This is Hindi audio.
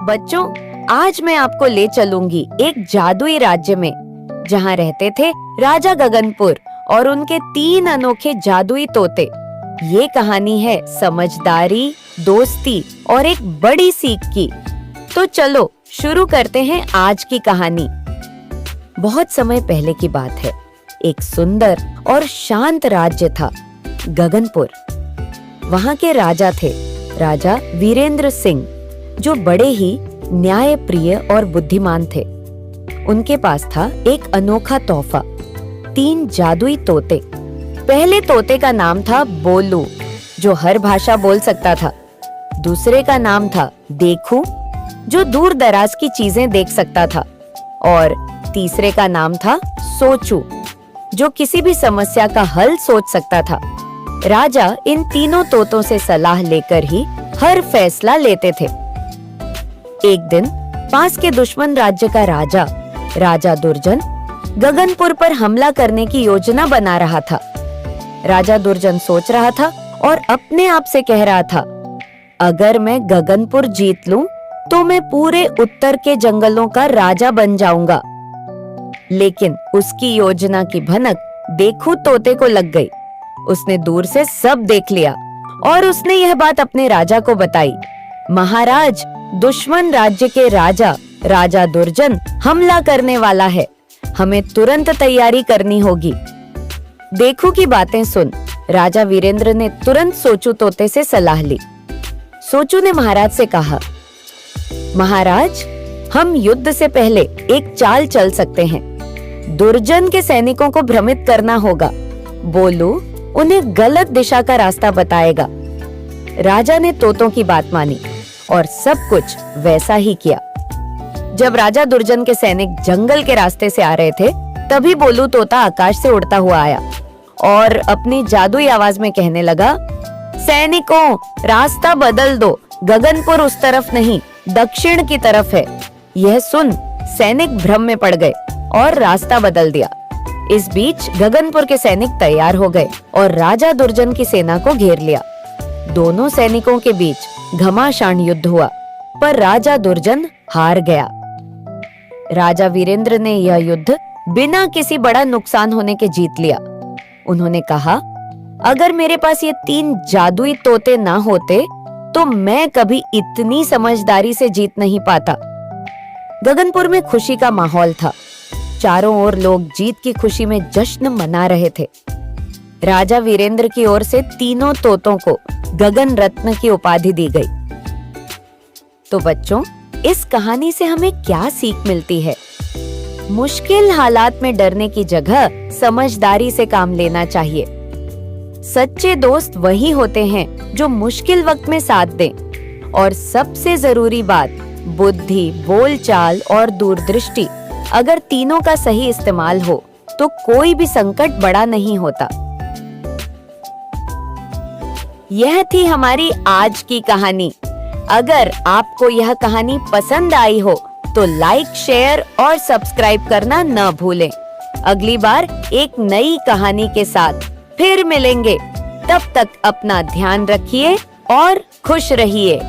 बच्चों, आज मैं आपको ले चलूंगी एक जादुई राज्य में, जहाँ रहते थे राजा गगनपुर और उनके 3 अनोखे जादुई तोते। ये कहानी है समझदारी, दोस्ती और एक बड़ी सीख की। तो चलो शुरू करते हैं आज की कहानी। बहुत समय पहले की बात है। एक सुंदर और शांत राज्य था, गगनपुर। वहाँ के राजा थे राजा वीरेंद्र सिंह, जो बड़े ही न्यायप्रिय और बुद्धिमान थे। उनके पास था एक अनोखा तोहफा, 3 जादुई तोते। पहले तोते का नाम था बोलू, जो हर भाषा बोल सकता था। दूसरे का नाम था देखू, जो दूर दराज की चीजें देख सकता था। और तीसरे का नाम था सोचू, जो किसी भी समस्या का हल सोच सकता था। राजा इन तीनों तोतों से सलाह लेकर ही हर फैसला लेते थे। एक दिन पास के दुश्मन राज्य का राजा दुर्जन गगनपुर पर हमला करने की योजना बना रहा था। राजा दुर्जन सोच रहा था और अपने आप से कह रहा था, अगर मैं गगनपुर जीत लूं, तो मैं पूरे उत्तर के जंगलों का राजा बन जाऊंगा। लेकिन उसकी योजना की भनक देखू तोते को लग गई। उसने दूर से सब देख लिया और उसने यह बात अपने राजा को बताई। महाराज, दुश्मन राज्य के राजा दुर्जन हमला करने वाला है। हमें तुरंत तैयारी करनी होगी। देखू की बातें सुन राजा वीरेंद्र ने तुरंत सोचू तोते से सलाह ली। सोचू ने महाराज से कहा, महाराज, हम युद्ध से पहले एक चाल चल सकते हैं। दुर्जन के सैनिकों को भ्रमित करना होगा। बोलू उन्हें गलत दिशा का रास्ता बताएगा। राजा ने तोतों की बात मानी और सब कुछ वैसा ही किया। जब राजा दुर्जन के सैनिक जंगल के रास्ते से आ रहे थे, तभी बोलू तोता आकाश से उड़ता हुआ आया और अपनी जादुई आवाज में कहने लगा, सैनिकों, रास्ता बदल दो। गगनपुर उस तरफ नहीं, दक्षिण की तरफ है। यह सुन सैनिक भ्रम में पड़ गए और रास्ता बदल दिया। इस बीच गगनपुर के सैनिक तैयार हो गए और राजा दुर्जन की सेना को घेर लिया। दोनों सैनिकों के बीच घमासान युद्ध हुआ, पर राजा दुर्जन हार गया। राजा वीरेंद्र ने यह युद्ध बिना किसी बड़ा नुकसान होने के जीत लिया। उन्होंने कहा, अगर मेरे पास ये 3 जादुई तोते ना होते, तो मैं कभी इतनी समझदारी से जीत नहीं पाता। गगनपुर में खुशी का माहौल था। चारों ओर लोग जीत की खुशी में जश्न मना रहे थे। राजा वीरेंद्र की ओर से तीनों तोतों को गगन रत्न की उपाधि दी गई। तो बच्चों, इस कहानी से हमें क्या सीख मिलती है? मुश्किल हालात में डरने की जगह समझदारी से काम लेना चाहिए। सच्चे दोस्त वही होते हैं जो मुश्किल वक्त में साथ दें। और सबसे जरूरी बात, बुद्धि, बोलचाल और दूरदृष्टि, अगर तीनों का सही इस्तेमाल हो तो कोई भी संकट बड़ा नहीं होता। यह थी हमारी आज की कहानी। अगर आपको यह कहानी पसंद आई हो तो लाइक, शेयर और सब्सक्राइब करना न भूलें। अगली बार एक नई कहानी के साथ फिर मिलेंगे। तब तक अपना ध्यान रखिए और खुश रहिए।